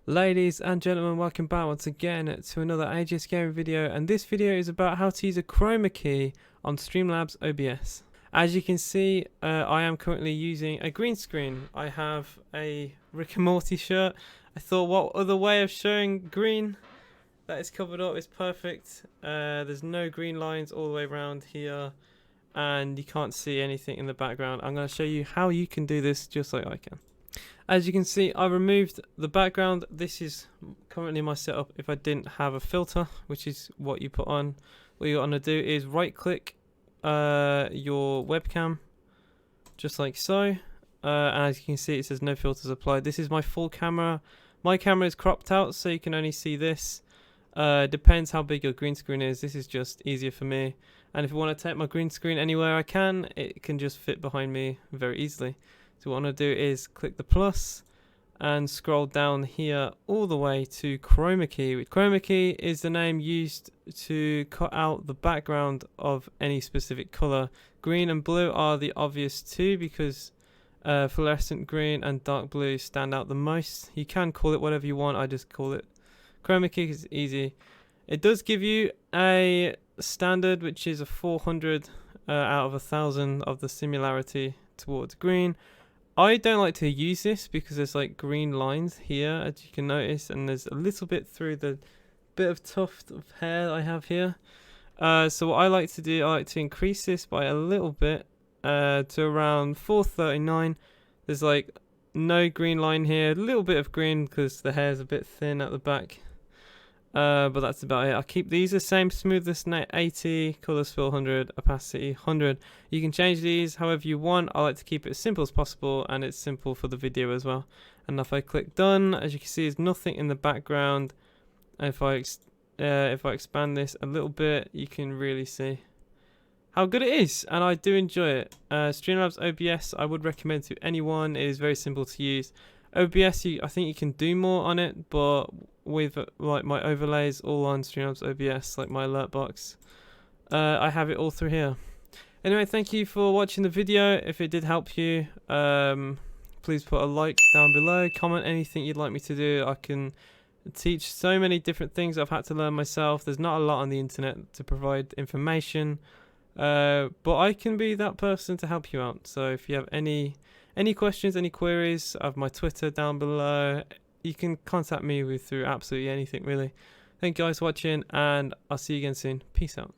Ladies and gentlemen, welcome back once again to another AGS gaming video, and this video is about how to use a Chroma Key on Streamlabs OBS. As you can see, I am currently using a green screen. I have a Rick and Morty shirt. I thought, what other way of showing green that is covered up is perfect. There's no green lines all the way around here, and you can't see anything in the background. I'm going to show you how you can do this just like I can. As you can see, I removed the background. This is currently my setup if I didn't have a filter, which is what you put on. What you're going to do is right click your webcam, just like so. And as you can see, it says no filters applied. This is my full camera. My camera is cropped out, so you can only see this. Depends how big your green screen is. This is just easier for me. And if I want to take my green screen anywhere I can, it can just fit behind me very easily. So what I'm going to do is click the plus and scroll down here all the way to Chroma Key. Chroma Key is the name used to cut out the background of any specific color. Green and blue are the obvious two because fluorescent green and dark blue stand out the most. You can call it whatever you want. I just call it Chroma Key because it's easy. It does give you a standard, which is a 400 out of 1,000 of the similarity towards green. I don't like to use this because there's like green lines here, as you can notice, and there's a little bit through the bit of tuft of hair I have here. So what I like to do, I like to increase this by a little bit to around 439. There's like no green line here, a little bit of green because the hair is a bit thin at the back. But that's about it. I'll keep these the same: smoothness 80, colors fill 100, opacity 100. You can change these however you want. I like to keep it as simple as possible, and it's simple for the video as well. And if I click done, as you can see, there's nothing in the background. And if I expand this a little bit, you can really see how good it is, and I do enjoy it. Streamlabs OBS I would recommend to anyone. It is very simple to use. OBS, I think you can do more on it, but with like my overlays all on Streamlabs OBS, like my alert box, I have it all through here. Anyway, thank you for watching the video. If it did help you, please put a like down below, comment anything you'd like me to do. I can teach so many different things I've had to learn myself. There's not a lot on the internet to provide information, but I can be that person to help you out. So if you have any questions, any queries, I have my Twitter down below. You can contact me through absolutely anything, really. Thank you guys for watching, and I'll see you again soon. Peace out.